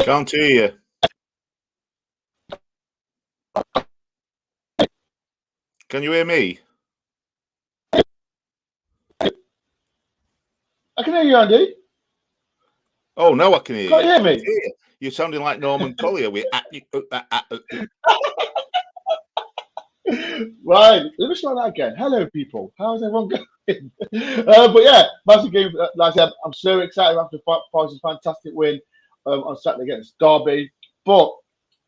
Can't hear you. Can you hear me? I can hear you, Andy. Oh, now I can hear Can't you. you hear me? You're sounding like Norman Collier. Right, let me start that again. Hello, people. How's everyone going? But yeah, massive game. Like I said, I'm so excited after Forest's fantastic win on Saturday against Derby. But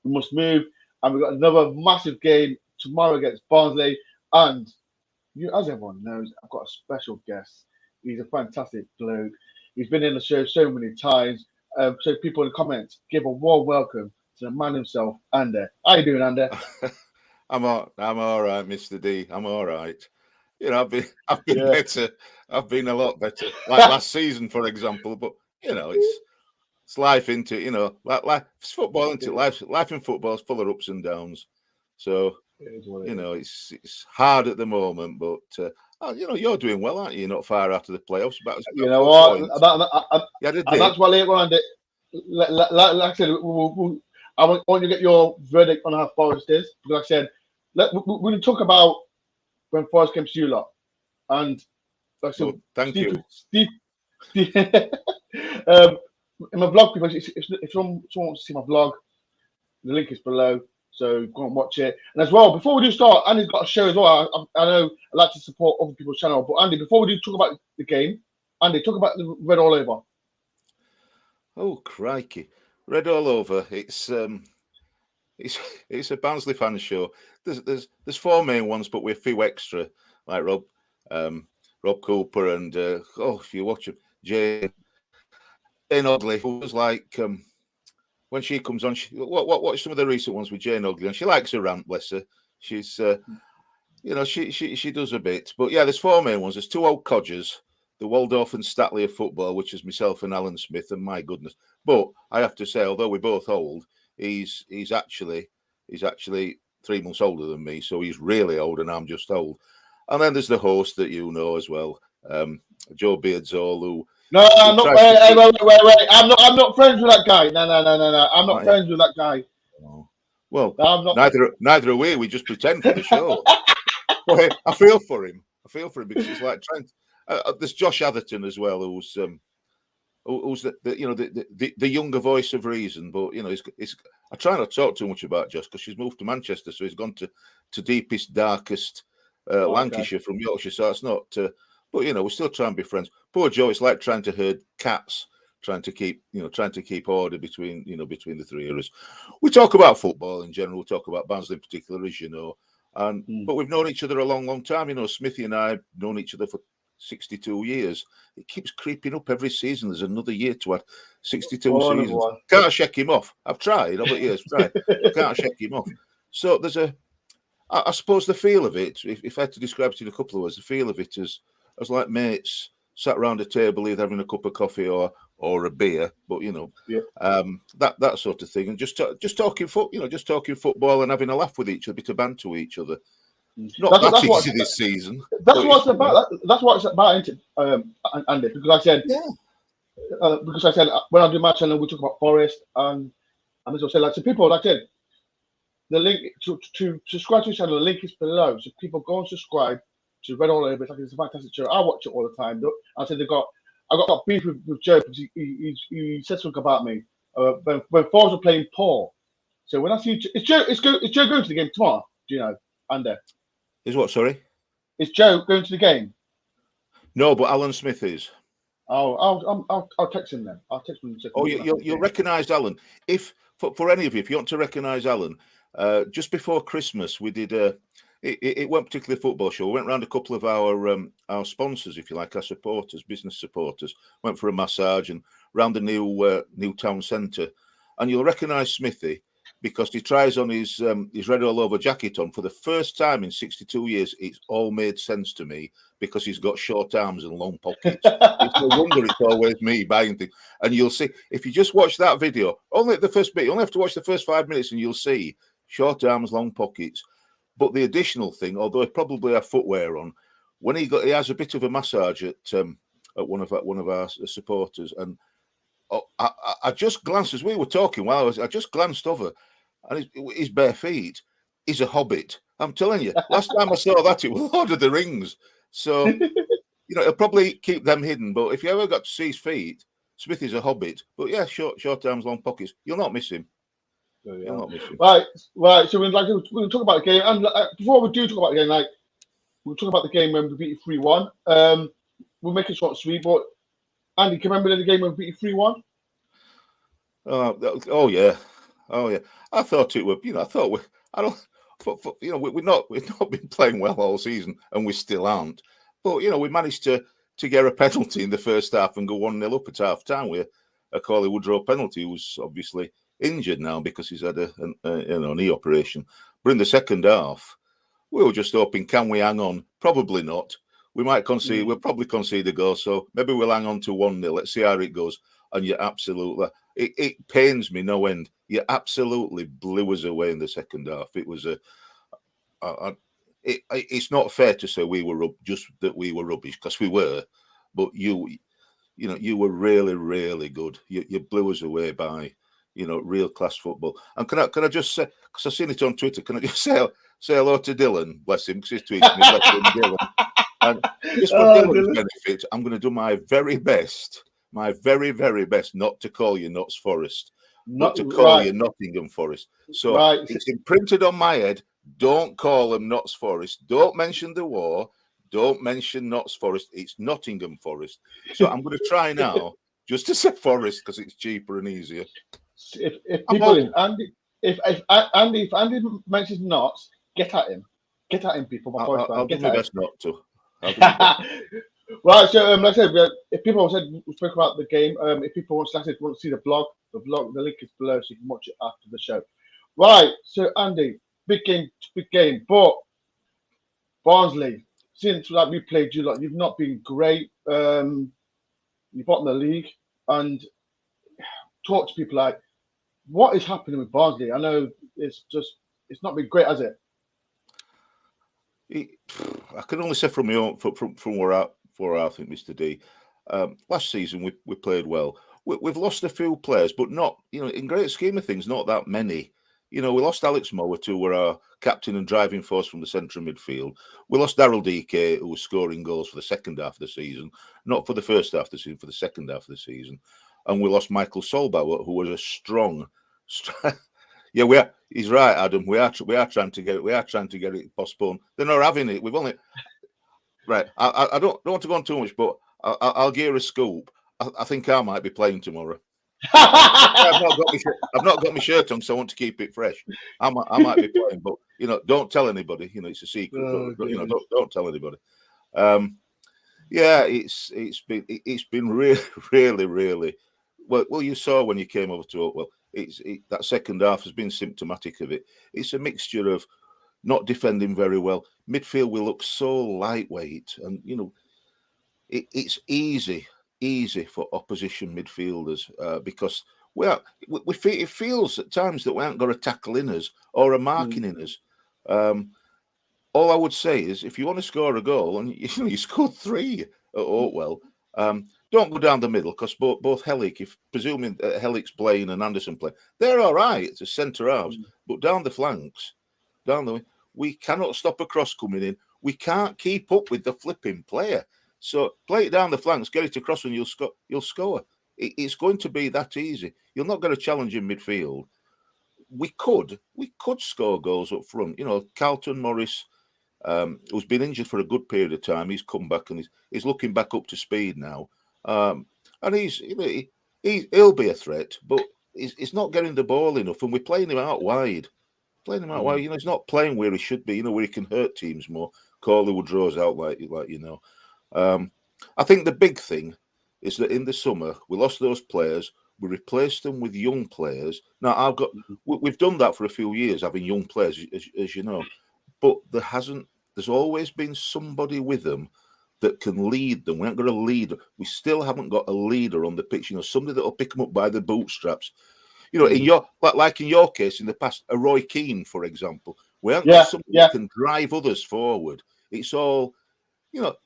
we must move, and we've got another massive game tomorrow against Barnsley. And you, as everyone knows, I've got a special guest. He's a fantastic bloke. He's been in the show so many times. So people in the comments, give a warm welcome to the man himself, Andy. How you doing, Andy? I'm all right, Mr. D. I'm all right. You know, I've been better. I've been a lot better. Like last season, for example. But you know, it's life into it. You know, like it's football into life. Life in football is full of ups and downs. So you know, it's hard at the moment, but you know, you're doing well, aren't you? You're not far out of the playoffs. You know what? And that's why later on, like I said, I want you to get your verdict on how Forest is. Because like I said, we're going to talk about when Forest came to you lot. And like I said, thank you. Steve, in my blog, people, if someone wants to see my blog, the link is below. So go and watch it. And as well, before we do start, Andy's got a show as well. I know I like to support other people's channel. But Andy, before we do talk about the game, Andy, talk about the Red All Over. Oh crikey, Red All Over. It's a Barnsley fan show. There's four main ones, but with a few extra, like Rob Cooper and if you watch him, Jane Ogley, who was like when she comes on. Watch some of the recent ones with Jane Ogley, and she likes her rant. Bless her. She's you know, she does a bit, but yeah, there's four main ones. There's two old codgers, the Waldorf and Statley of football, which is myself and Alan Smith, and my goodness. But I have to say, although we're both old, he's actually 3 months older than me, so he's really old, and I'm just old. And then there's the host that you know as well, Joe Beardsall, who. No, I'm not. Wait. I'm not friends with that guy. No. I'm not friends with that guy. Oh. Well, neither are we. We just pretend for the show. Well, I feel for him because it's like trying. There's Josh Atherton as well, who's the younger voice of reason. But you know, I try not to talk too much about Josh because she's moved to Manchester, so he's gone to deepest, darkest Lancashire from Yorkshire. So it's not. But you know, we still try and be friends. Poor Joe, it's like trying to herd cats, trying to keep order between the three of us. We talk about football in general. We talk about Barnsley in particular, as you know. But we've known each other a long, long time. You know, Smithy and I have known each other for 62 years. It keeps creeping up every season. There's another year to add. 62 seasons. Can't shake him off. I've tried over years. Can't shake him off. So there's I suppose the feel of it, if I had to describe it in a couple of words, the feel of it is as like mates sat around a table either having a cup of coffee or a beer, but you know, that sort of thing, and just talking football and having a laugh with each other, a bit of banter with each other. That's easy this season. That's what it's about. That's what it's about, Andy. Because I said, when I do my channel, we talk about Forest, and I just say, like, to people, like I said, the link to subscribe to the channel, the link is below. So people go and subscribe to Red All Over. It's a fantastic show. I watch it all the time. I said I got beef with Joe because he said something about me when Forest were playing Paul. So when I see is Joe going to the game tomorrow? Do you know, Andy? Is what? Sorry, is Joe going to the game? No, but Alan Smith is. Oh, I'll text him then. I'll text him. You'll recognise Alan if for any of you, if you want to recognise Alan. Just before Christmas, we did it weren't particularly a football show. We went round a couple of our sponsors, if you like, our supporters, business supporters. Went for a massage and round the new town centre. And you'll recognise Smithy because he tries on his Red All Over jacket on for the first time in 62 years. It's all made sense to me because he's got short arms and long pockets. It's no wonder it's always me buying things. And you'll see if you just watch that video, only the first bit. You only have to watch the first 5 minutes, and you'll see short arms, long pockets. But the additional thing, although he probably have footwear on, when he has a bit of a massage at one of our supporters, and I just glanced as we were talking while I just glanced over, and his bare feet. He's a hobbit. I'm telling you. Last time I saw that, it was Lord of the Rings. So he'll probably keep them hidden. But if you ever got to see his feet, Smith is a hobbit. But yeah, short arms, long pockets. You'll not miss him. You'll not miss him. Right. So we're going to talk about the game, and before we do talk about the game, we'll talk about the game when we beat you 3-1. We'll make it short and sweet. But Andy, can you remember the game when we beat you 3-1? Oh yeah. I thought it would. I thought we've not been playing well all season, and we still aren't. But we managed to get a penalty in the first half and go 1-0 up at half time with a Corley Woodrow penalty. Who was obviously injured now because he's had a knee operation. But in the second half, we were just hoping, can we hang on? Probably not. We might concede. We'll probably concede a goal. So maybe we'll hang on to 1-0. Let's see how it goes. And you absolutely, it pains me no end. You absolutely blew us away in the second half. It was it's not fair to say we were we were rubbish, because we were, but you were really, really good. You blew us away by real class football. And can I just say, because I've seen it on Twitter, can I just say hello to Dylan, bless him, because he's tweeting me, bless him, Dylan. And just for Dylan's benefit, I'm going to do my very, very best not to call you Notts Forest, but to call you Nottingham Forest. So it's imprinted on my head. Don't call them Notts Forest. Don't mention the war. Don't mention Notts Forest. It's Nottingham Forest. So I'm going to try now just to say Forest, because it's cheaper and easier. If Andy mentions Notts, get at him. Get at him, people. I'll do my best not to. Right, so like I said, if people said we spoke about the game, if people want to see the blog, the link is below, so you can watch it after the show. Right, so Andy, big game, but Barnsley, since we played you, you've not been great. You've bottom the league, and talk to people what is happening with Barnsley? I know it's not been great, has it? I can only say from my own, from where I think, Mr. D. Last season we played well. We've lost a few players, but not, in great scheme of things, not that many. We lost Alex Mower, who were our captain and driving force from the centre of midfield. We lost Daryl DK, who was scoring goals for the second half of the season, not for the first half of the season, for the second half of the season. And we lost Michael Solbauer, who was a strong. Yeah, he's right, Adam. We are trying to get it. We are trying to get it postponed. They're not having it. We've only right. I don't want to go on too much, but I'll give you a scoop. I think I might be playing tomorrow. I've not got my shirt on, so I want to keep it fresh. I might be playing, but don't tell anybody. It's a secret. Don't tell anybody. Yeah, it's been really, really, really well. You saw when you came over to Oakwell. That second half has been symptomatic of it. It's a mixture of not defending very well. Midfield will look so lightweight, and it's easy for opposition midfielders because it feels at times that we haven't got a tackle in us or a marking in us. All I would say is, if you want to score a goal, and you scored 3 at Oakwell, don't go down the middle, because both Hellick, if presuming Hellick's playing and Anderson playing, they're all right to centre halves, but down the flanks, we cannot stop a cross coming in. We can't keep up with the flipping player. So play it down the flanks, get it across, and you'll score. It's going to be that easy. You're not going to challenge in midfield. We could score goals up front. Carlton Morris, who's been injured for a good period of time, he's come back and he's looking back up to speed now. And he'll be a threat, but he's not getting the ball enough, and we're playing him out wide. He's not playing where he should be. Where he can hurt teams more. Corley Woodrow's out like. I think the big thing is that in the summer we lost those players. We replaced them with young players. Now we've done that for a few years, having young players, as you know, but there's always been somebody with them that can lead them. We haven't got a leader. We still haven't got a leader on the pitch. Somebody that will pick them up by the bootstraps. In your case in the past, a Roy Keane, for example. We haven't got somebody that can drive others forward. It's all,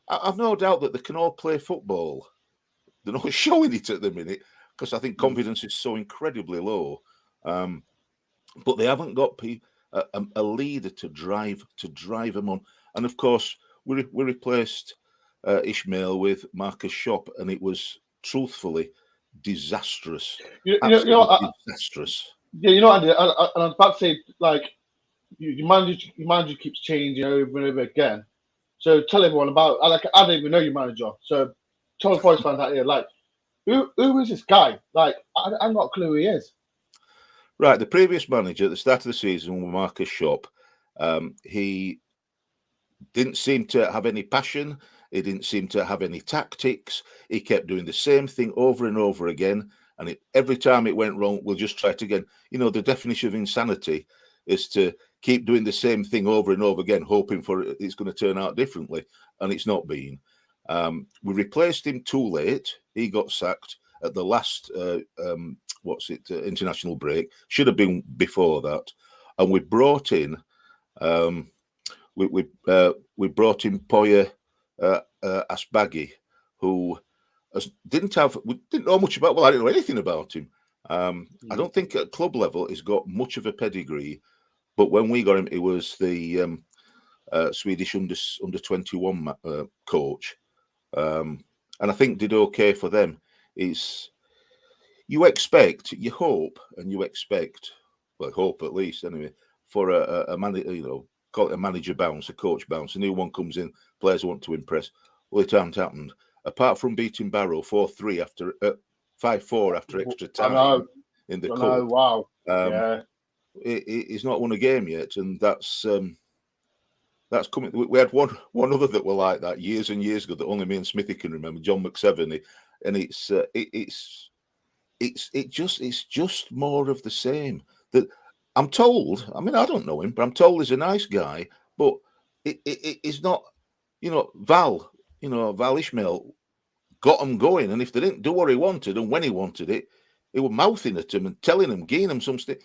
I've no doubt that they can all play football. They're not showing it at the minute because I think confidence is so incredibly low. But they haven't got a leader to drive them on. And of course, we replaced Ishmael with Marcus Shop, and it was truthfully disastrous. Disastrous. Yeah, Andy, and I was about to say, like, your manager keeps changing over and over again. So tell everyone about. I don't even know your manager. So tell the Forest fans out here, like, who is this guy? Like, I've got a clue who he is. Right, the previous manager at the start of the season was Marcus Shop. He didn't seem to have any passion. He didn't seem to have any tactics. He kept doing the same thing over and over again. And every time it went wrong, we'll just try it again. The definition of insanity is to keep doing the same thing over and over again, hoping for it's going to turn out differently. And it's not been. We replaced him too late. He got sacked at the last international break. Should have been before that. And we brought in we brought in Poya Asbaghi, who didn't know much about. Well, I didn't know anything about him. I don't think at club level he's got much of a pedigree. But when we got him, he was the Swedish under 21 coach, and I think did okay for them. You hope at least anyway, for a manager, call it a manager bounce, a coach bounce. A new one comes in, players want to impress. Well, it hasn't happened. Apart from beating Barrow 4-3 after 5-4 after extra time in the cup. Wow. Yeah. He's not won a game yet, and that's coming. We had one other that were like that years and years ago that only me and Smithy can remember, John McSeveny, and it's just more of the same. That I'm told. I mean, I don't know him, but I'm told he's a nice guy. But it's not. Val Ishmael got him going, and if they didn't do what he wanted and when he wanted it, he was mouthing at him and telling him, giving him some stuff.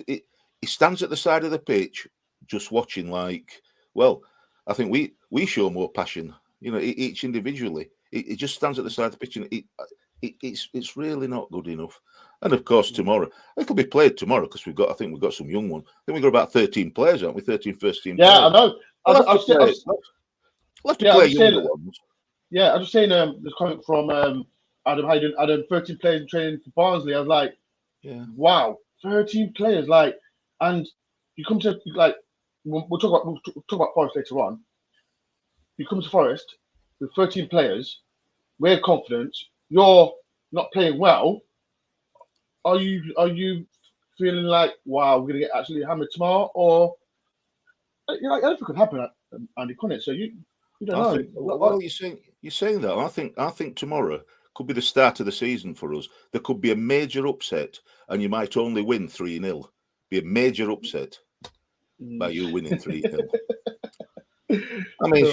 He stands at the side of the pitch, just watching. Like, well, I think we show more passion. Each individually. It just stands at the side of the pitch, and it's really not good enough. And of course, tomorrow it'll be played tomorrow because we've got some young ones. I think we've got about 13 players, aren't we? 13 first team. Yeah, players. I know. We'll have to play younger ones. Yeah, I'm just saying. There's comment from Adam Hayden. Adam, 13 players in training for Barnsley. I was like, yeah, wow, 13 players. Like, and you come to like, we'll talk about Forest later on. You come to Forest with 13 players, we're confident. You're not playing well. Are you feeling like, wow, we're gonna get actually hammered tomorrow, or anything could happen, Andy, couldn't it? So you don't know. Well, you're saying that. I think tomorrow could be the start of the season for us. There could be a major upset, and you might only win 3-0. Be a major upset by you winning 3-0. I mean,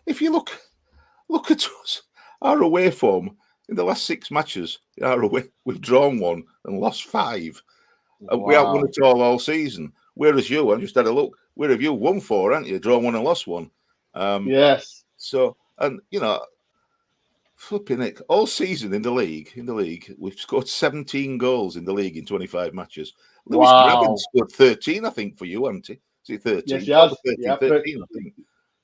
if you look at us, our away form in the last 6 matches, we've drawn 1 and lost 5. Wow. We haven't won it all season. Whereas you, I just had a look. Where have you won 4, haven't you? Drawn 1 and lost 1. Yes. So, and flipping it, all season in the league, we've scored 17 goals in the league in 25 matches. Lewis Graben scored 13, I think, for you, hasn't he? Is it 13? Yes, he has. 13, I think.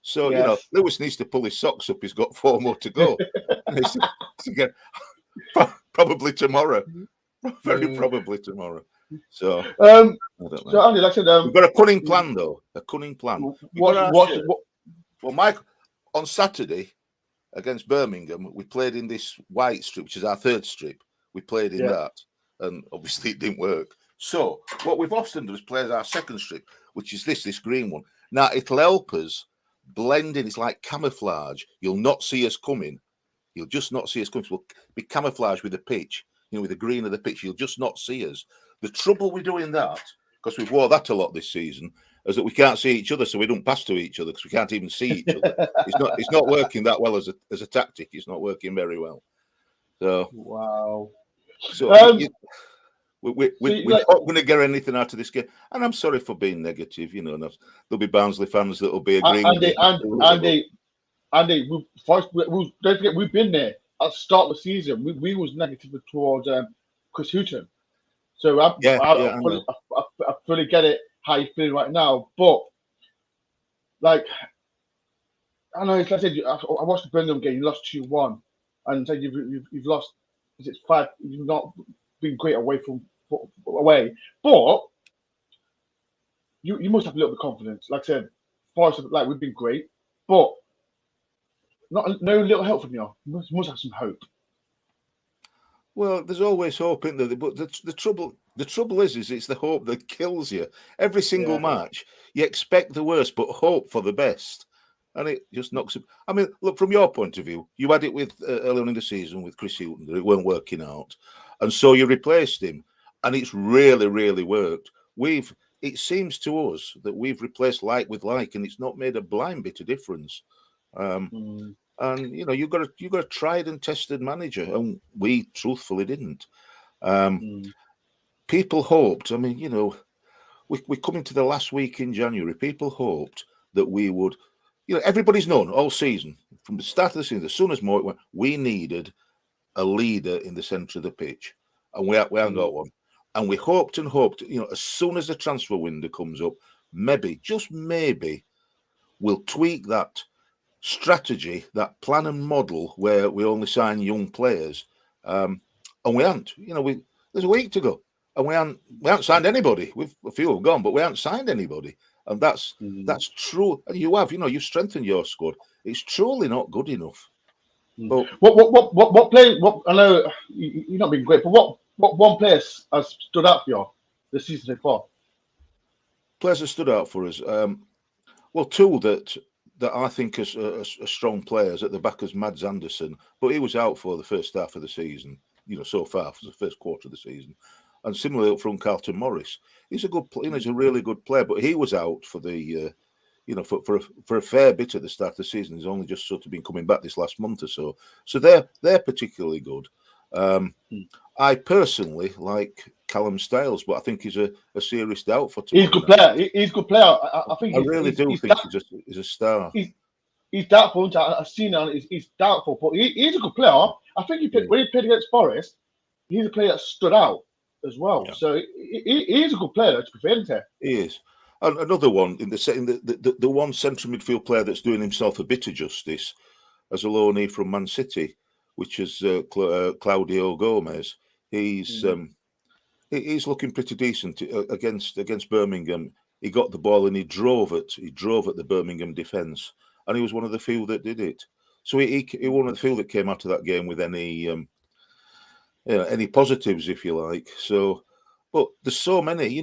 So, Lewis needs to pull his socks up. He's got 4 more to go. to get, probably tomorrow. Very probably tomorrow. So, I don't know. So Andy, like I said, we've got a cunning plan, though. A cunning plan. Well, Mike, on Saturday against Birmingham, we played in this white strip, which is our 3rd strip. We played in that, and obviously it didn't work. So, what we've often done is play our 2nd strip, which is this green one. Now, it'll help us blend in. It's like camouflage. You'll not see us coming. You'll just not see us coming. So we'll be camouflaged with the pitch, with the green of the pitch. You'll just not see us. The trouble with doing that, because we've wore that a lot this season, is that we can't see each other, so we don't pass to each other because we can't even see each other. It's not working that well as a tactic. It's not working very well. So wow. So we're not going to get anything out of this game, and I'm sorry for being negative. There'll be Barnsley fans that will be agreeing. Andy, don't forget, we've been there. the start of the season, we was negative towards Chris Hughton. So I know. fully get it how you feeling right now, but like I know, like I said, I watched the Birmingham game. You lost 2-1, and so you've lost. Is it 5? You've not been great away, but you must have a little bit of confidence. Like I said, Forest, like we've been great, but no little help from you. You must have some hope. Well, there's always hope in there, but the trouble is it's the hope that kills you. Every single match, you expect the worst, but hope for the best, and it just knocks it. I mean, look, from your point of view, you had it with earlier in the season with Chris Hughton, that it weren't working out, and so you replaced him, and it's really, really worked. It seems to us that we've replaced like with like, and it's not made a blind bit of difference. And you've got a tried and tested manager, and we truthfully didn't. People hoped. I mean, we're coming to the last week in January. People hoped that we would. Everybody's known all season from the start of the season. As soon as Moore went, we needed a leader in the centre of the pitch, and we haven't got one. And we hoped and hoped. As soon as the transfer window comes up, maybe, just maybe, we'll tweak that strategy, that plan and model where we only sign young players, and we haven't. There's a week to go, and we haven't signed anybody. A few have gone, but we haven't signed anybody, and that's true. And you've strengthened your squad. It's truly not good enough. But what player? I know you've not been great, but what one player has stood out for you this season so far? Players that stood out for us. Well, two that I think are strong players at the back is Mads Andersen, but he was out for the first half of the season, so far for the first quarter of the season. And similarly up front, Carlton Morris. He's a good player, he's a really good player, but he was out for the, for a fair bit at the start of the season. He's only just sort of been coming back this last month or so. So they're particularly good. I personally like Callum Styles, but I think he's a serious doubt for tomorrow. He's a good player. He's a good player. I think. I really do think he's a star. He's doubtful. I've seen it. He's doubtful, but he's a good player. I think when he played against Forest, he's a player that stood out as well. Yeah. So he is a good player. To be fair, isn't he? He is. And another one in the one central midfield player that's doing himself a bit of justice as a loanee from Man City, which is Claudio Gomez. He's looking pretty decent against Birmingham. He got the ball and he drove at the Birmingham defence, and he was one of the few that did it. So he one of the few that came out of that game with any positives, if you like. So, but there's so many.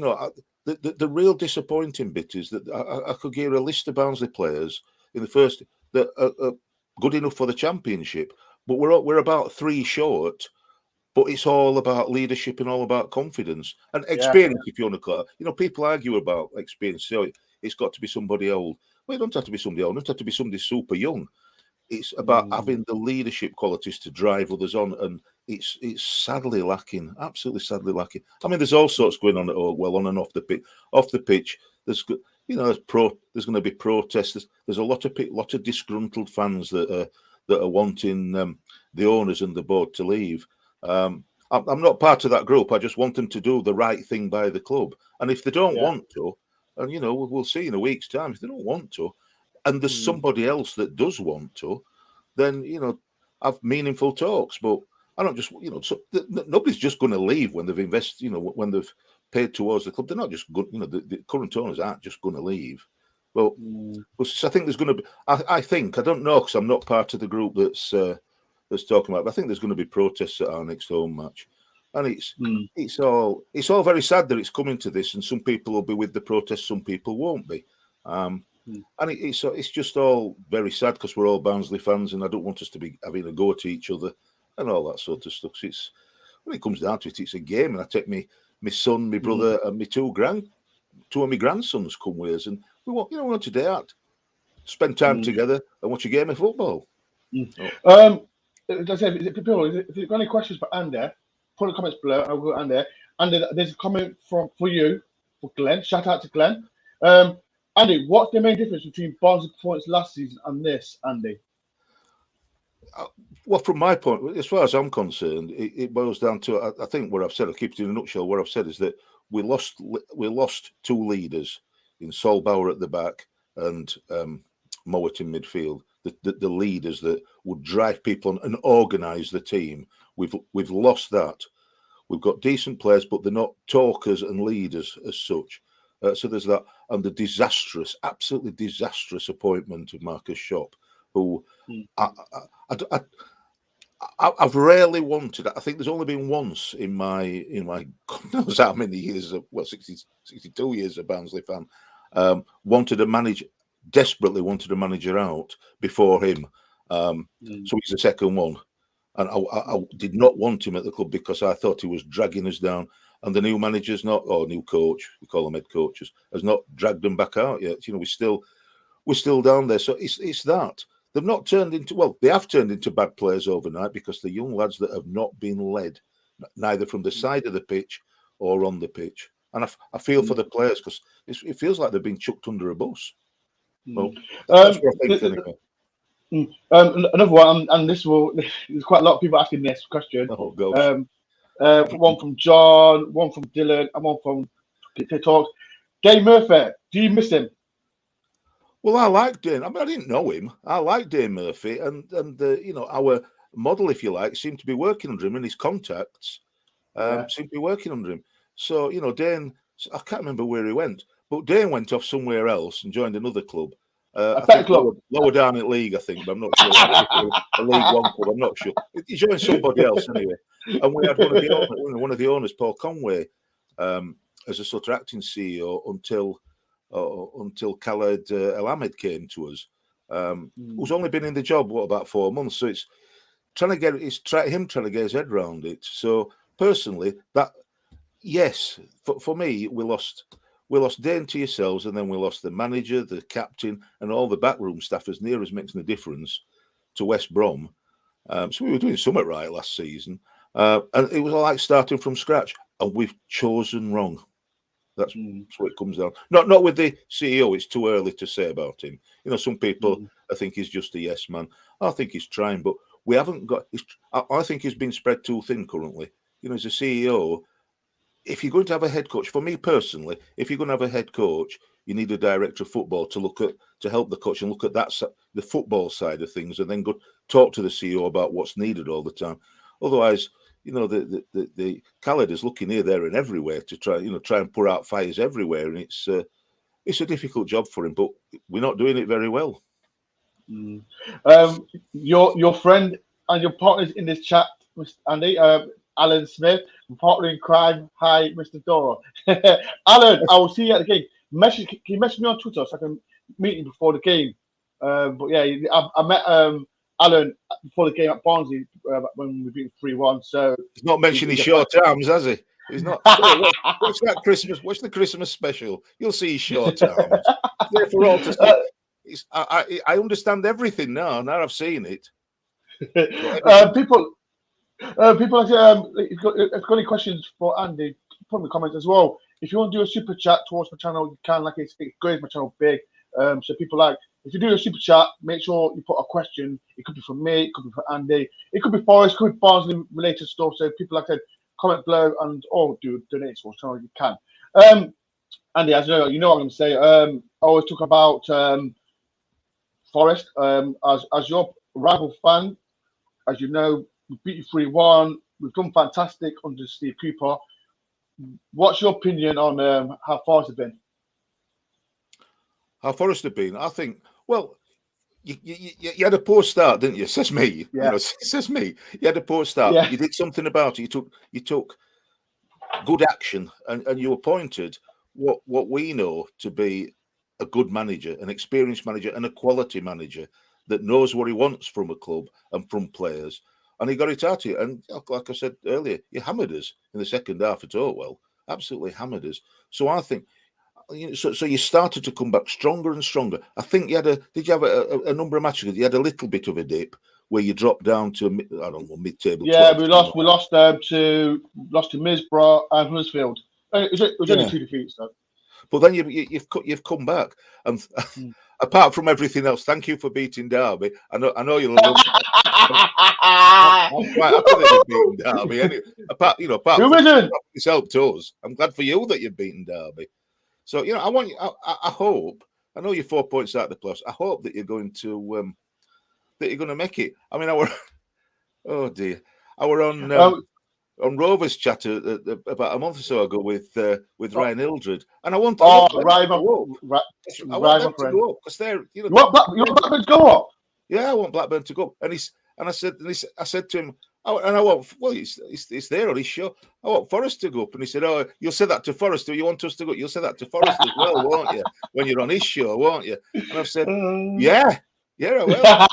The real disappointing bit is that I could give a list of Barnsley players in the first that are good enough for the Championship, but we're about 3 short. But it's all about leadership and all about confidence and experience, if you want to call it. People argue about experience. So it's got to be somebody old. Well, it don't have to be somebody old. It doesn't have to be somebody super young. It's about having the leadership qualities to drive others on, and it's sadly lacking. Absolutely sadly lacking. I mean, there's all sorts going on on and off the pitch. Off the pitch, there's there's going to be protests. There's a lot of disgruntled fans that are wanting the owners and the board to leave. I'm not part of that group. I just want them to do the right thing by the club. And if they don't want to, and we'll see in a week's time, if they don't want to, and there's somebody else that does want to, then have meaningful talks. But I don't just nobody's just going to leave when they've invested. When they've paid towards the club. They're not just good. The current owners aren't just going to leave. Well, I think there's going to be. I don't know because I'm not part of the group that's talking about. But I think there's going to be protests at our next home match, and it's all very sad that it's coming to this. And some people will be with the protests, some people won't be. And it's just all very sad because we're all Barnsley fans, and I don't want us to be having a go at each other and all that sort of stuff. So when it comes down to it, it's a game, and I take my son, my brother, and my two of my grandsons come with us, and we want to do that, spend time together and watch a game of football. If you've got any questions for Andy, put in the comments below. I'll go Andy. Andy, there's a comment for you, for Glenn. Shout out to Glenn. Andy, what's the main difference between Barnsley's performance last season and this, Andy? Well, from my point, as far as I'm concerned, it boils down to I think what I've said. I keep it in a nutshell. What I've said is that we lost two leaders in Solbauer at the back and Mowat in midfield. The leaders that would drive people on and organise the team. We've lost that. We've got decent players, but they're not talkers and leaders as such. So there's that, and the absolutely disastrous appointment of Marcus Schopp, who I've rarely wanted. I think there's only been once in my God knows how many years, 62 years of Barnsley fan, desperately wanted a manager out before him. So he's the second one. And I did not want him at the club because I thought he was dragging us down. And the new manager's new coach, we call them head coaches, has not dragged them back out yet. You know, we're still down there. So it's that. They've not turned into, they have turned into bad players overnight because the young lads that have not been led, neither from the side of the pitch or on the pitch. And I feel for the players because it feels like they've been chucked under a bus. Well, that's what I think anyway. Another one, and there's quite a lot of people asking this question. Oh, gosh. One from John, one from Dylan, and one from TikTok. Dave Murphy, do you miss him? Well, I like Dane. I mean, I didn't know him. I like Dane Murphy, and our model, if you like, seemed to be working under him, and his contacts seemed to be working under him. So, Dane, I can't remember where he went, but Dane went off somewhere else and joined another club. I think lower down in league, I think, but I'm not sure. A League One club, I'm not sure. He joined somebody else anyway. And we had one of the owners, Paul Conway, as a sort of acting CEO until Khaled El Ahmed came to us, who's only been in the job about 4 months. So it's trying to get his head around it. So personally, that yes, for me, we lost Dane to yourselves, and then we lost the manager, the captain, and all the backroom staff as near as making a difference to West Brom. So we were doing something right last season, and it was like starting from scratch, and we've chosen wrong. That's what it comes down. Not with the CEO. It's too early to say about him. Some people I think he's just a yes man. I think he's trying, but we haven't got. I think he's been spread too thin currently. As a CEO, if you're going to have a head coach, for me personally, if you're going to have a head coach, you need a director of football to help the coach and look at the football side of things, and then go talk to the CEO about what's needed all the time. Otherwise, the Khaled is looking here, there, and everywhere to try and put out fires everywhere, and it's a difficult job for him. But we're not doing it very well. Your friend and your partners in this chat, Mr. Andy, Alan Smith, partner in crime. Hi, Mr. Dora. Alan, I will see you at the game. Can you message me on Twitter so I can meet you before the game? But yeah, I met Alan before the game at Barnsley when we beat 3-1. So he's not mentioning his short arms, has he? He's not. What's that Christmas? What's the Christmas special? You'll see his short arms. There for all to see. I understand everything now. Now I've seen it. People if you've got any questions for Andy, put in the comments as well. If you want to do a super chat towards my channel, you can. Like it's great, my channel big. So people if you do a super chat, make sure you put a question. It could be from me, it could be for Andy, it could be Forest, it could be Barnsley related stuff. So people comment below and do donate to our channel if you can. Andy, as you know what I'm going to say. I always talk about Forest as your rival fan. As you know, we beat you 3-1. We've done fantastic under Steve Cooper. What's your opinion on how Forest have been? How Forest have been? I think, you had a poor start, didn't you? Says me. Yeah. Says me. You had a poor start. Yeah. You did something about it. You took good action, and you appointed what we know to be a good manager, an experienced manager, and a quality manager that knows what he wants from a club and from players. And he got it out of you. And like I said earlier, you hammered us in the second half at Orwell. Absolutely hammered us. So I think, so you started to come back stronger and stronger. I think did you have a number of matches? You had a little bit of a dip where you dropped down to, I don't know, mid-table. Yeah, 12, we lost to Middlesbrough and Huddersfield. It was only 2 defeats though. But then you've come back, and apart from everything else, thank you for beating Derby. I know you'll love it. I'm quite happy that you've beaten Derby. Anyway, apart from it's helped us. I'm glad for you that you've beaten Derby. So I hope. I know you're 4 points out of the playoffs. I hope that you're going to make it. I mean, oh dear, I were on Rovers chat about a month or so ago with Ryan Hildred, and I want them to go up because they're you want Blackburn to go up. Yeah, I want Blackburn to go up, and I said to him, it's there on his show. I want Forest to go up, and he said, "Oh, you'll say that to Forest. You want us to go? You'll say that to Forest as well, won't you? When you're on his show, won't you?" And I've said, "Yeah, I will." But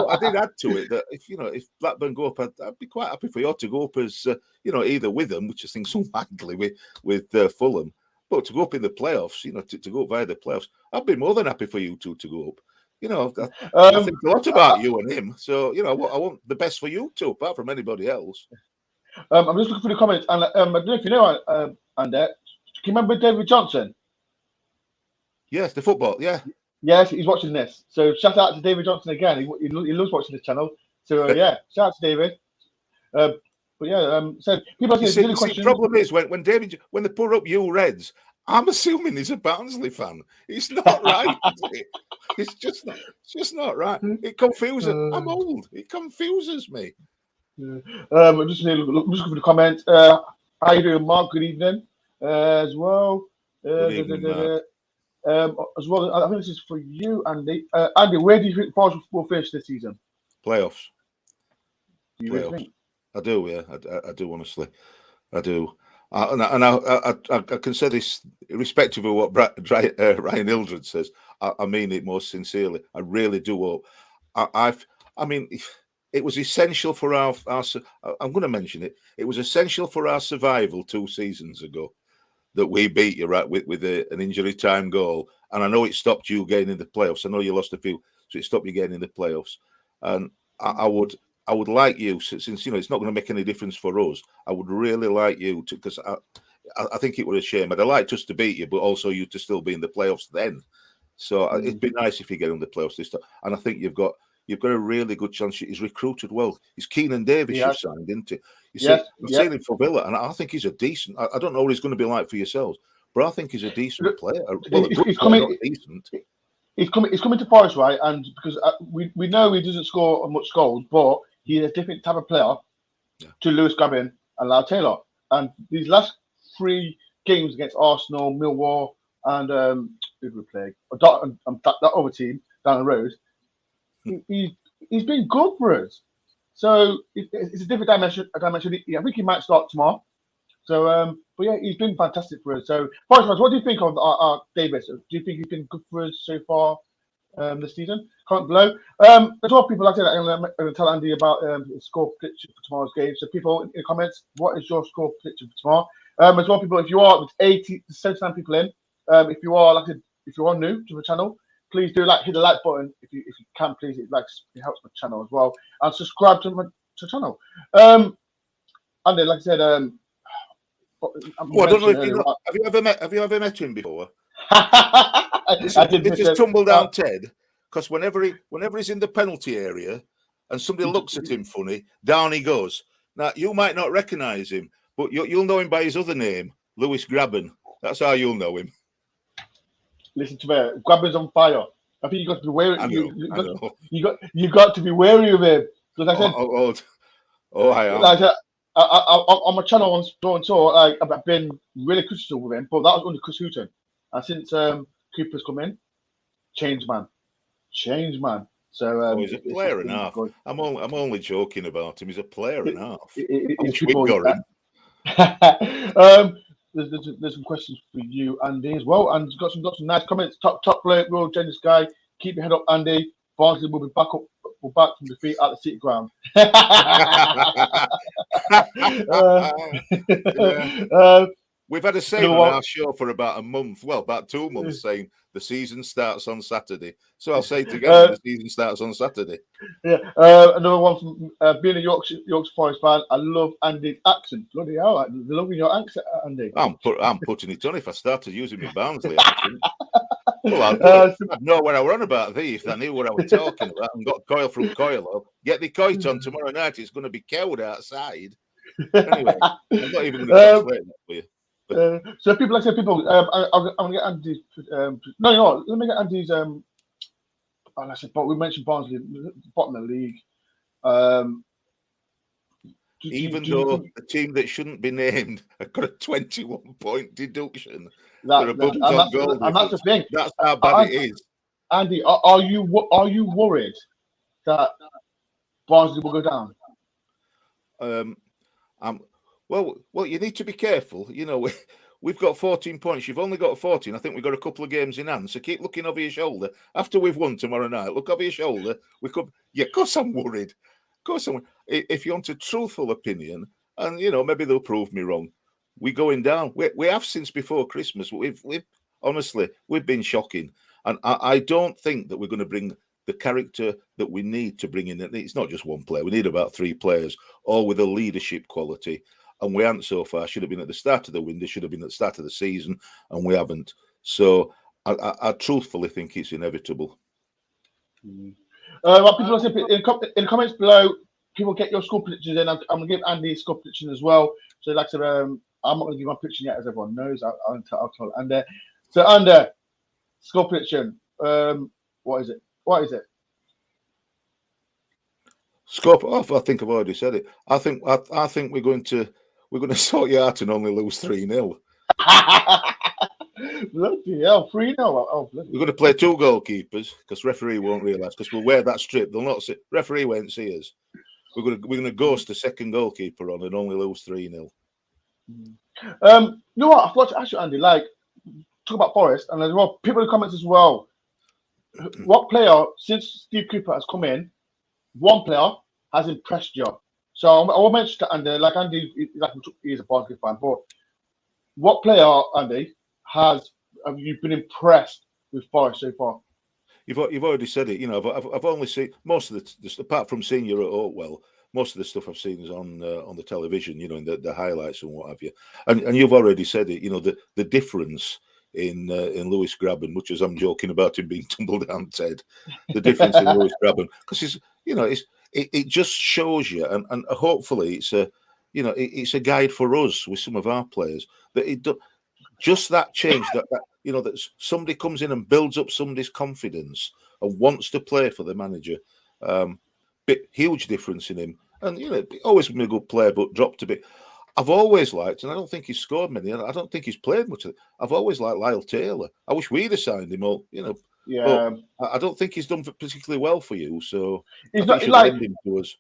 I did add to it that if Blackburn go up, I'd be quite happy for you to go up as either with them, which I think is unlikely with Fulham, but to go up in the playoffs, to go up via the playoffs, I'd be more than happy for you two to go up. I think a lot about you and him, so I want the best for you two, apart from anybody else. I'm just looking for the comments, and I don't know if you know, and can you remember David Johnson? Yes, the football, yeah. Yes, he's watching this. So shout out to David Johnson again. He loves watching this channel. So yeah, shout out to David. So people asking silly questions. The problem is when they put up you Reds, I'm assuming he's a Barnsley fan. It's not right. It's just not right. It confuses. I'm old. It confuses me. I'm just looking for the comments. How you doing, Mark? Good evening. As well. Good evening, Mark. As well, I think this is for you, Andy. Andy, where do you think Forest will finish this season? Playoffs. Really think? I do, yeah. I do, honestly. I do. I can say this, irrespective of what Ryan Hildred says. I mean it most sincerely. I really do hope. I mean, it was essential for our. I'm going to mention it. It was essential for our survival 2 seasons ago that we beat you with an injury time goal, and I know it stopped you getting in the playoffs. I know you lost a few, so it stopped you getting in the playoffs. And I would like you, since it's not going to make any difference for us. I would really like you to, because I think it would a shame. I'd like us to beat you, but also you to still be in the playoffs then. So it'd be nice if you get in the playoffs this time. And I think you've got a really good chance. He's recruited well. He's Keenan Davis you've signed, isn't he? I've seen him for Villa, and I think he's a decent. I don't know what he's going to be like for yourselves, but I think he's a decent player. Well, he's coming decent. He's coming to Forest, right? And because we know he doesn't score much goals, but he's a different type of player to Lewis Grabban and Lau Taylor. And these last 3 games against Arsenal, Millwall, and who did we play? That other team down the road. He's been good for us. So it's a different dimension. I think he might start tomorrow. So, but yeah, he's been fantastic for us. So, Forest fans, what do you think of our Davis? Do you think he's been good for us so far this season? Comment below. There's all people, like I said, I'm going to tell Andy about his score prediction for tomorrow's game. So, people in the comments, what is your score prediction for tomorrow? As well, people, if you are, with 80 to 79 people in, if you are new to the channel, please do hit the like button if you can, please. It helps my channel as well, and subscribe to the channel. And then, like I said, I don't know if have you ever met him before? This is tumble down Ted, because whenever he's in the penalty area and somebody looks at him funny, down he goes. Now you might not recognise him, but you'll know him by his other name, Lewis Grabban. That's how you'll know him. Listen to me, Grabban's on fire. I think you got to be wary. You got to be wary of him. Because I said, I am. Like on my channel on DoreOnTour, I've been really critical with him, but that was under Chris Hooton. And since Cooper's come in, change man. So he's a player and a half. I'm only joking about him. He's a player and a half. There's some questions for you, Andy, as well, and got some nice comments. Top bloke, real generous guy. Keep your head up, Andy. Barnsley will be back from defeat at the City Ground. We've had a saying on our show for about a month, about 2 months, saying the season starts on Saturday. So I'll say it again, the season starts on Saturday. Yeah. Another one from being a Yorkshire Forest fan. I love Andy's accent. Bloody hell, I'm loving your accent, Andy. I'm putting it on if I started using my Barnsley accent. Well, I'd know what I were on about thee if I knew what I was talking about and got coil from coil. Get the coit on tomorrow night. It's going to be cold outside. Anyway, I'm not even going to translate that for you. So people, like I said, people, I'm going to get Andy's. No, you know what? Let me get Andy's. Like I said, but we mentioned Barnsley, bottom of the league. Even though the team that shouldn't be named have got a 21-point deduction, and that's the thing. That's how bad it is. Andy, are you worried that Barnsley will go down? Well, you need to be careful. You know, we've got 14 points. You've only got 14. I think we've got a couple of games in hand. So keep looking over your shoulder. After we've won tomorrow night, look over your shoulder. We could. Yeah, of course I'm worried. Of course I'm. If you want a truthful opinion, and you know maybe they'll prove me wrong, we're going down. We have since before Christmas. We've honestly we've been shocking, and I don't think that we're going to bring the character that we need to bring in. It's not just one player. We need about 3 players, all with a leadership quality. And we haven't so far. Should have been at the start of the window, should have been at the start of the season, and we haven't. So I truthfully think it's inevitable. What people say in the comments below, people get your score predictions in. I'm going to give Andy a score prediction as well. So like I said, I'm not going to give my prediction yet, as everyone knows. I'll tell Andy. So Andy, score prediction. What is it? Score off. I think I've already said it. I think we're going to sort you out and only lose 3-0. Bloody hell, 3-0. Oh, we're going to play 2 goalkeepers because referee won't realise because we'll wear that strip. They'll not see. Referee won't see us. We're going to ghost the second goalkeeper on and only lose 3-0. You know what? I thought to ask you, Andy. Like, talk about Forest, and there's more people in the comments as well. What player since Steve Cooper has come in? One player has impressed you. So I will mention to Andy, like Andy, he's a Barnsley fan, but what player, Andy, have you been impressed with Forest so far? You've already said it. You know, I've only seen most of the apart from seeing you at Oakwell, most of the stuff I've seen is on the television. You know, in the highlights and what have you. And you've already said it. You know, the difference in Lewis Grabban, much as I'm joking about him being tumbled down Ted, the difference in Lewis Grabban because it just shows you, and hopefully it's a guide for us with some of our players that just that change that that somebody comes in and builds up somebody's confidence and wants to play for the manager. Huge difference in him, and always been a good player, but dropped a bit. I've always liked, and I don't think he's scored many. I don't think he's played much. I've always liked Lyle Taylor. I wish we'd have signed him all. Yeah. I don't think he's done particularly well for you. So he's not like him to us.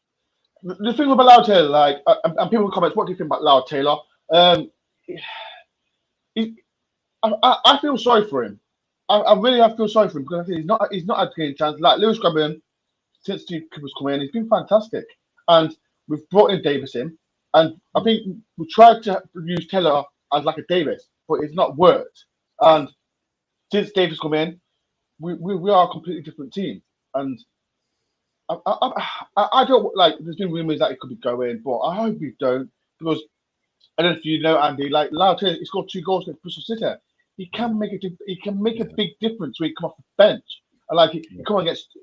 The thing about Lyle Taylor, like, and people in comments, what do you think about Lyle Taylor? I feel sorry for him. I really feel sorry for him because I think he's not had a chance. Like Lewis Grabban, since Steve Cooper's come in, he's been fantastic, and we've brought in Davis in. And I think we tried to use Taylor as like a Davis, but it's not worked. And since Davis come in, we are a completely different team. And I don't like. There's been rumors that it could be going, but I hope we don't, because I don't know if you know, Andy. Like Lyle Taylor, he scored 2 goals against Bristol City. He can make a big difference when he come off the bench. And like he come against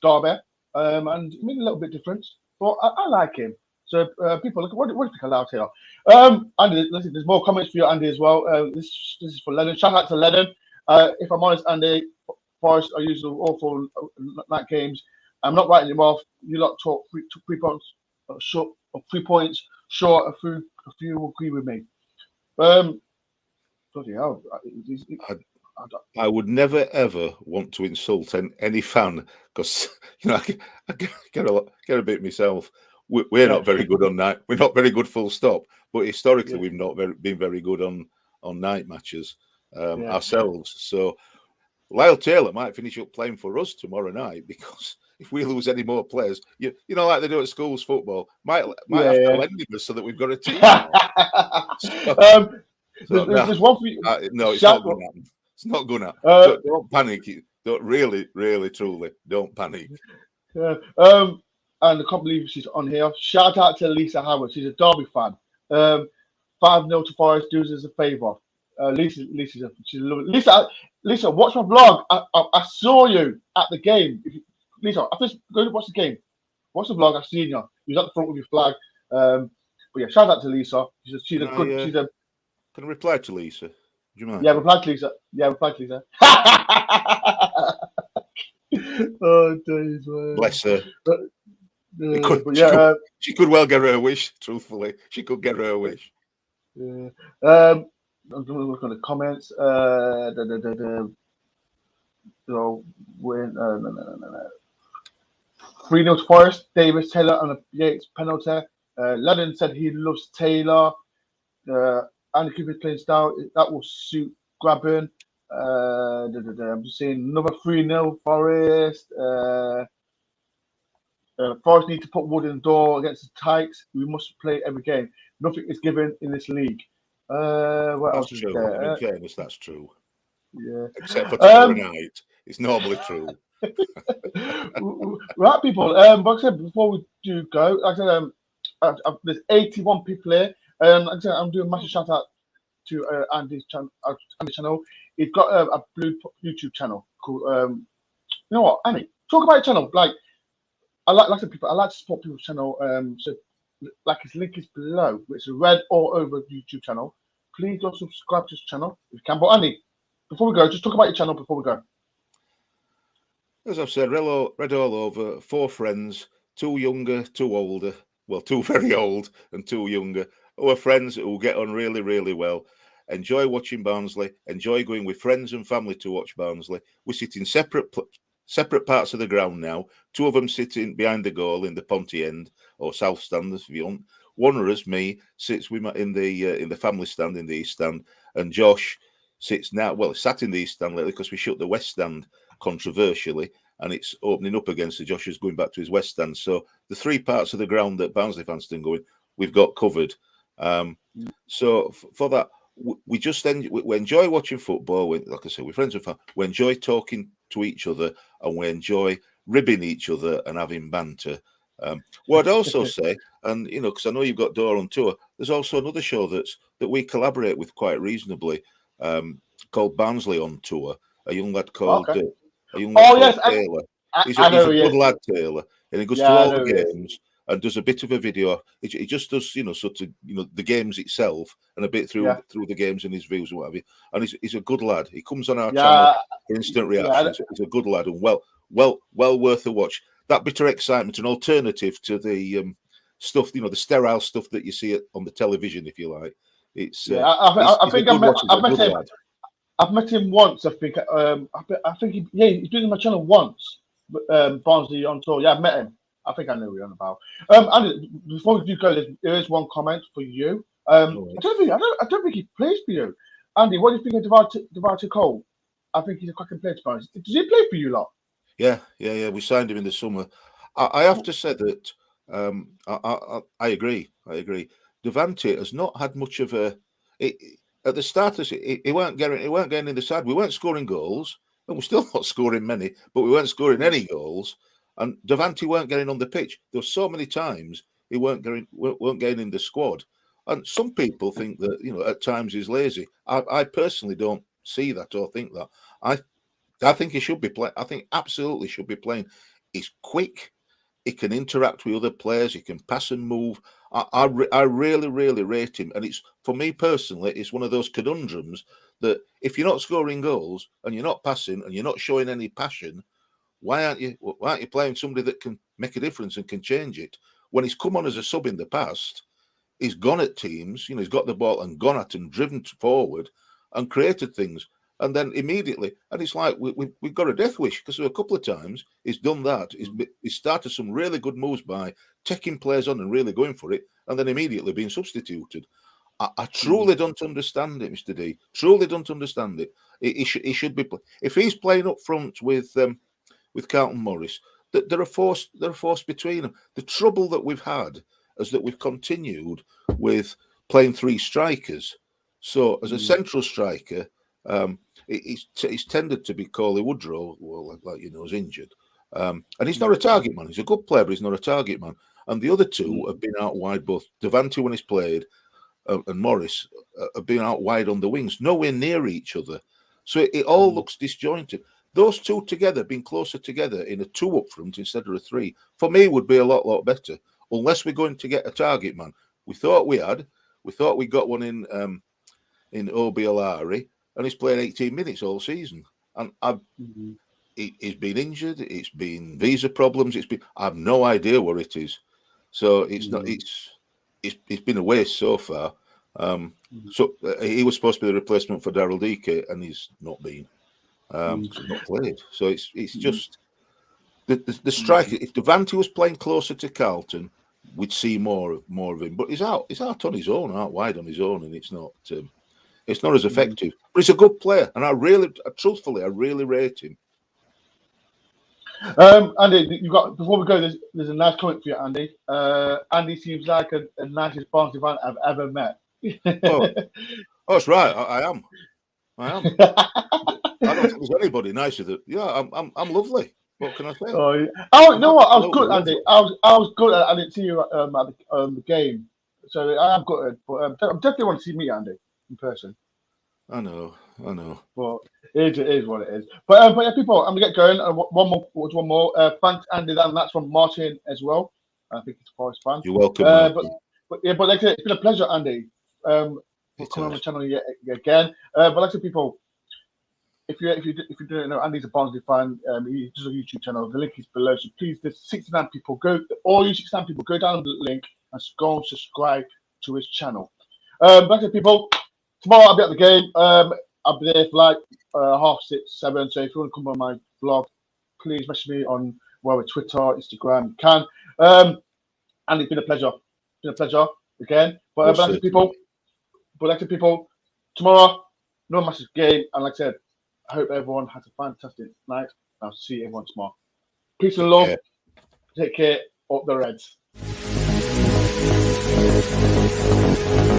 Derby, and he made a little bit difference. But I like him. So people, look, what do you think of Lyle Taylor? Andy, listen, there's more comments for you, Andy, as well. This is for Lennon. Shout out to Lennon. If I'm honest, Andy, Forest are usually awful night games. I'm not writing him off. You lot talk 3 points short, or 3 points short. A few agree with me. Bloody hell! I would never ever want to insult any fan because I get a bit myself. We're not very good on night. We're not very good, full stop. But historically, we've not been very good on night matches ourselves. So Lyle Taylor might finish up playing for us tomorrow night because if we lose any more players, like they do at schools football, might have to lend him us so that we've got a team. There's one for you. No, it's not going to happen. It's not going to happen. Don't panic. Don't really, truly, don't panic. And I can't believe she's on here. Shout out to Lisa Howard. She's a Derby fan. 5-0 to Forest. Do us a favour. Lisa's she's lovely. Lisa, watch my vlog. I saw you at the game. Lisa, after go watch the game. Watch the vlog. I've seen you. You was at the front with your flag. But yeah, shout out to Lisa. She's a good. She's a. Can I reply to Lisa? Do you mind? Yeah, reply to Lisa. Yeah, reply to Lisa. Oh, days, man. Bless her. She could well get her wish. Truthfully, she could get her wish. Yeah. I'm going to look at the comments. No. 3-0 to Forest. Davis Taylor on a Yates penalty. Ledden said he loves Taylor. Andy Cooper's playing style that will suit Graben. I'm just saying another 3-0 Forest. Forest need to put wood in the door against the Tykes. We must play every game. Nothing is given in this league. What else is there? In fairness, that's true. Yeah. Except for tomorrow night. It's normally true. Right, people. Like I said, before we do go, like I said, there's 81 people here. Like I said, I'm doing a massive shout out to Andy's channel. He's got a blue YouTube channel called. You know what, Andy? Talk about your channel. Like I like to support people's channel. So like his link is below, which is red all over YouTube channel. Please go subscribe to his channel if you can. But Andy, before we go, just talk about your channel before we go. As I've said, read all over. 4 friends, 2 younger, 2 older. Well, 2 very old and 2 younger. Who are friends who get on really, really well. Enjoy watching Barnsley. Enjoy going with friends and family to watch Barnsley. We sit in separate parts of the ground now. 2 of them sitting behind the goal in the Ponty end or South stand, if you want. One of us, me, sits in the family stand in the East stand, and Josh sits now. Well, sat in the East stand lately because we shut the West stand controversially, and it's opening up again. So Josh is going back to his West stand. So the 3 parts of the ground that Barnsley fans can go in, we've got covered. So for that, we just we enjoy watching football. Like I said, we're friends with fans. We enjoy talking to each other, and we enjoy ribbing each other and having banter. What I'd also say, and because I know you've got DoreOnTour, there's also another show that we collaborate with quite reasonably, called Barnsley on Tour. A young lad called Taylor. He's a good lad, Taylor, and he goes to all the games and does a bit of a video. He just does, sort of, the games itself and a bit through the games and his views and what have you. And he's a good lad. He comes on our channel for instant reactions. He's a good lad and well worth a watch. That bitter excitement, an alternative to the stuff, the sterile stuff that you see on the television, if you like. It's I've met him once. I think he's been on my channel once. Barnsley on Tour. Yeah, I've met him. I think I know what you're on about. Andy, before we do go, there is one comment for you. I don't think he plays for you, Andy. What do you think of Devarte Cole? I think he's a cracking player. Does he play for you lot? Yeah. We signed him in the summer. I have to say that I agree. Devante has not had much of a. At the start, he weren't getting in the side. We weren't scoring goals, and we're still not scoring many. But we weren't scoring any goals, and Devante weren't getting on the pitch. There were so many times he weren't getting in the squad. And some people think that at times he's lazy. I personally don't see that or think that. I think he should be playing. I think absolutely should be playing. He's quick. He can interact with other players. He can pass and move. I really, really rate him. And it's, for me personally, it's one of those conundrums that if you're not scoring goals and you're not passing and you're not showing any passion, why aren't you playing somebody that can make a difference and can change it? When he's come on as a sub in the past, he's gone at teams. He's got the ball and gone at them, driven forward, and created things. And then immediately, and it's like we've got a death wish because a couple of times he's done that. He's started some really good moves by taking players on and really going for it, and then immediately being substituted. I truly don't understand it, Mr. D. Truly don't understand it. He should be if he's playing up front with Carlton Morris. There are force between them. The trouble that we've had is that we've continued with playing 3 strikers. So as a central striker. He's tended to be Coley Woodrow, is injured. And he's not a target man. He's a good player, but he's not a target man. And the other 2 have been out wide, both Devante when he's played, and Morris have been out wide on the wings, nowhere near each other. So it all looks disjointed. Those two together, being closer together in a 2 up front instead of a 3, for me would be a lot better. Unless we're going to get a target man. We thought we got one in Obiolari, and he's playing 18 minutes all season. And he's been injured. It's been visa problems. I have no idea what it is. So it's not. It's been a waste so far. So he was supposed to be the replacement for Daryl Dike, and he's not been. He's not played. So it's just the striker. If Devante was playing closer to Carlton, we'd see more of him. But he's out on his own, out wide on his own, and it's not as effective. But he's a good player, and truthfully, I really rate him. Andy, before we go, there's a nice comment for you, Andy. Andy seems like the nicest Barnsley fan I've ever met. Oh, that's right. I am. I don't think there's anybody nicer than. Yeah, I'm lovely. What can I say? Oh, you know what? I was good, Andy. I was good. I didn't see you at the game, so I am good. But I definitely want to see me, Andy, in person. I know. But it is what it is. But yeah, people, I'm gonna get going. One more. Thanks, Andy. That's from Martin as well. I think he's a Forest fan. You're welcome. But like I said, it's been a pleasure, Andy. For coming on the channel yet again. But like I said, people, if you don't know, Andy's a Barnsley fan. He does a YouTube channel. The link is below. So please, there's 69 people. All you 69 people, go down the link and go and subscribe to his channel. Like I said, people, tomorrow I'll be at the game. I'll be there for like 6:30, 7. So if you want to come on my vlog, please message me on Twitter, Instagram. You can. And it's been a pleasure. Again. But like I said, people, tomorrow, no massive game. And like I said, I hope everyone has a fantastic night. I'll see everyone tomorrow. Peace and love. Take care. Up the Reds.